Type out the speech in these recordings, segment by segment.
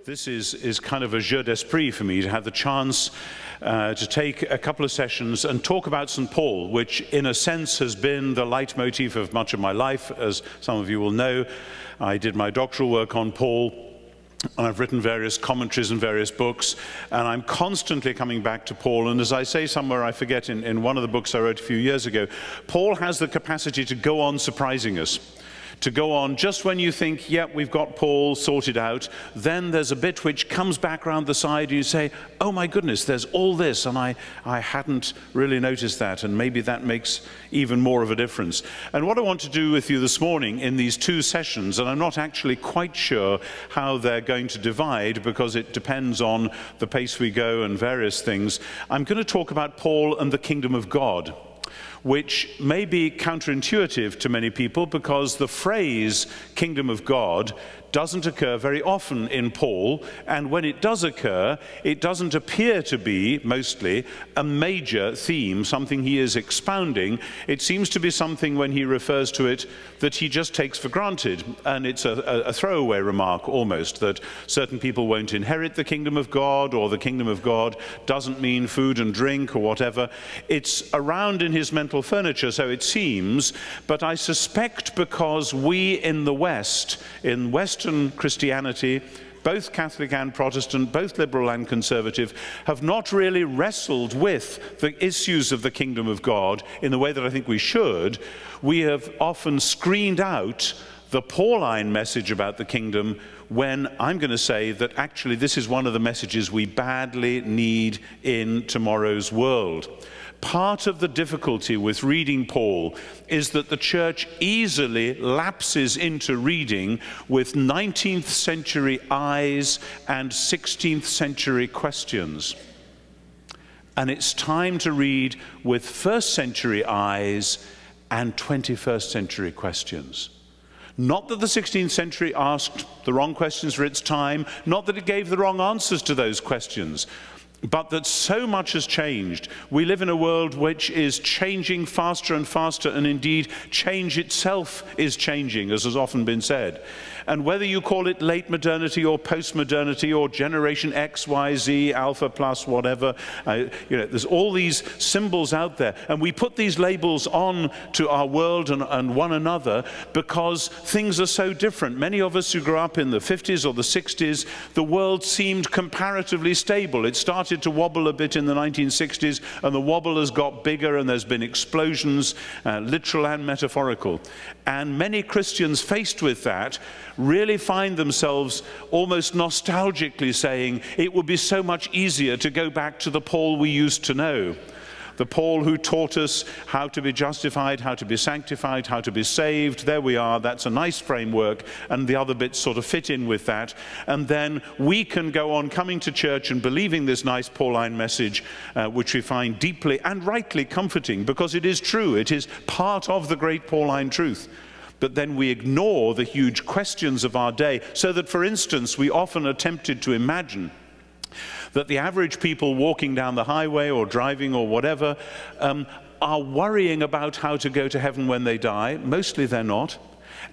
This is kind of a jeu d'esprit for me to have the chance to take a couple of sessions and talk about St. Paul, which in a sense has been the leitmotif of much of my life. As some of you will know, I did my doctoral work on Paul, and I've written various commentaries and various books, and I'm constantly coming back to Paul. And as I say somewhere, I forget, in one of the books I wrote a few years ago, Paul has the capacity to go on surprising us. To go on just when you think, yep, we've got Paul sorted out, then there's a bit which comes back around the side and you say, oh my goodness, there's all this, and I hadn't really noticed that, and maybe that makes even more of a difference. And what I want to do with you this morning in these two sessions, and I'm not actually quite sure how they're going to divide because it depends on the pace we go and various things, I'm going to talk about Paul and the kingdom of God, which may be counterintuitive to many people because the phrase kingdom of God doesn't occur very often in Paul, and when it does occur, it doesn't appear to be, mostly, a major theme, something he is expounding. It seems to be something, when he refers to it, that he just takes for granted, and it's a throwaway remark almost, that certain people won't inherit the kingdom of God, or the kingdom of God doesn't mean food and drink or whatever. It's around in his mental furniture, so it seems, but I suspect because we in the West, in Western Christianity, both Catholic and Protestant, both liberal and conservative, have not really wrestled with the issues of the kingdom of God in the way that I think we should. We have often screened out the Pauline message about the kingdom, when I'm going to say that actually this is one of the messages we badly need in tomorrow's world. Part of the difficulty with reading Paul is that the church easily lapses into reading with 19th century eyes and 16th century questions. And it's time to read with 1st century eyes and 21st century questions. Not that the 16th century asked the wrong questions for its time, not that it gave the wrong answers to those questions, but that so much has changed. We live in a world which is changing faster and faster, and indeed change itself is changing, as has often been said. And whether you call it late modernity or post-modernity or generation X, Y, Z, alpha plus, whatever, there's all these symbols out there. And we put these labels on to our world and one another because things are so different. Many of us who grew up in the 50s or the 60s, the world seemed comparatively stable. It started to wobble a bit in the 1960s, and the wobble has got bigger, and there's been explosions, literal and metaphorical. And many Christians faced with that really find themselves almost nostalgically saying, it would be so much easier to go back to the Paul we used to know. The Paul who taught us how to be justified, how to be sanctified, how to be saved. There we are, that's a nice framework, and the other bits sort of fit in with that. And then we can go on coming to church and believing this nice Pauline message, which we find deeply and rightly comforting, because it is true, it is part of the great Pauline truth. But then we ignore the huge questions of our day, so that, for instance, we often are tempted to imagine that the average people walking down the highway or driving or whatever are worrying about how to go to heaven when they die. Mostly they're not.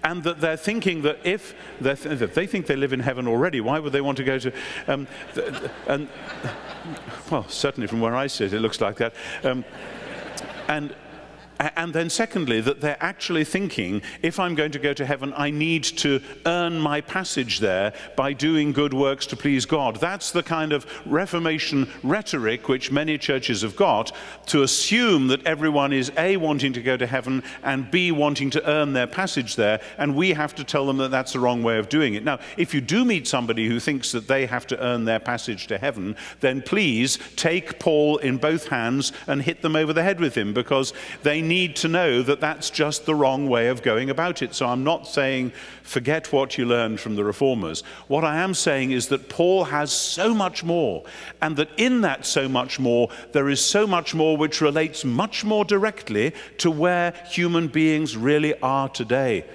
And that they're thinking that if they think they live in heaven already, why would they want to go to... well, certainly from where I sit, it looks like that. And then secondly, that they're actually thinking, if I'm going to go to heaven, I need to earn my passage there by doing good works to please God. That's the kind of Reformation rhetoric which many churches have got, to assume that everyone is A, wanting to go to heaven, and B, wanting to earn their passage there, and we have to tell them that that's the wrong way of doing it. Now, if you do meet somebody who thinks that they have to earn their passage to heaven, then please take Paul in both hands and hit them over the head with him, because they need to know that that's just the wrong way of going about it. So I'm not saying forget what you learned from the reformers. What I am saying is that Paul has so much more, and that in that so much more, there is so much more which relates much more directly to where human beings really are today.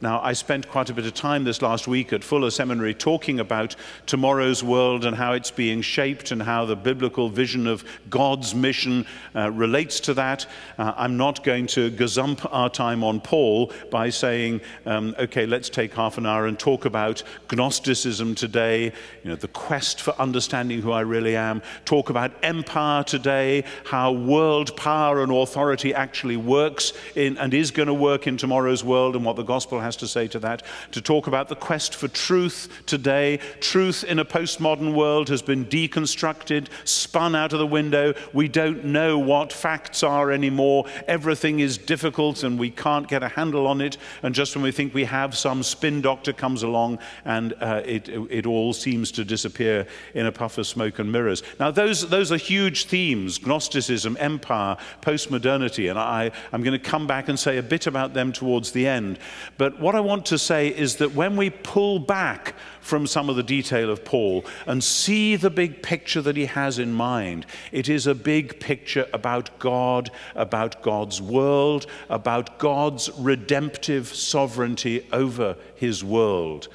Now, I spent quite a bit of time this last week at Fuller Seminary talking about tomorrow's world and how it's being shaped and how the biblical vision of God's mission relates to that. I'm not going to gazump our time on Paul by saying, okay, let's take half an hour and talk about Gnosticism today, the quest for understanding who I really am, talk about empire today, how world power and authority actually works in and is going to work in tomorrow's world and what the gospel has to say to that, to talk about the quest for truth today. Truth in a postmodern world has been deconstructed, spun out of the window. We don't know what facts are anymore. Everything is difficult and we can't get a handle on it. And just when we think we have, some spin doctor comes along and it all seems to disappear in a puff of smoke and mirrors. Now, those are huge themes: Gnosticism, empire, postmodernity, and I'm going to come back and say a bit about them towards the end. But what I want to say is that when we pull back from some of the detail of Paul and see the big picture that he has in mind, it is a big picture about God, about God's world, about God's redemptive sovereignty over his world.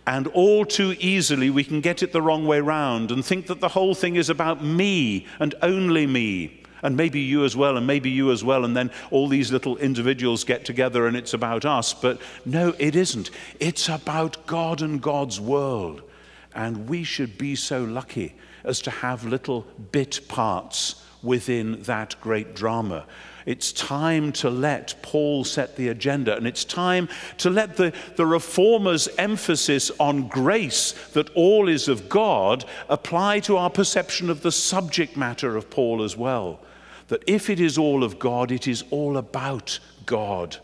And all too easily we can get it the wrong way round and think that the whole thing is about me and only me. And maybe you as well, and maybe you as well, and then all these little individuals get together and it's about us. But no, it isn't. It's about God and God's world. And we should be so lucky as to have little bit parts within that great drama. It's time to let Paul set the agenda, and it's time to let the Reformers' emphasis on grace, that all is of God, apply to our perception of the subject matter of Paul as well. That if it is all of God, it is all about God,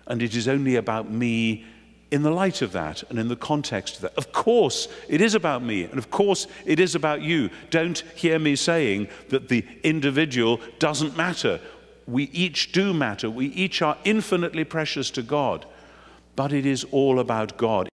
and it is only about me in the light of that and in the context of that. Of course, it is about me, and of course, it is about you. Don't hear me saying that the individual doesn't matter. We each do matter. We each are infinitely precious to God, but it is all about God.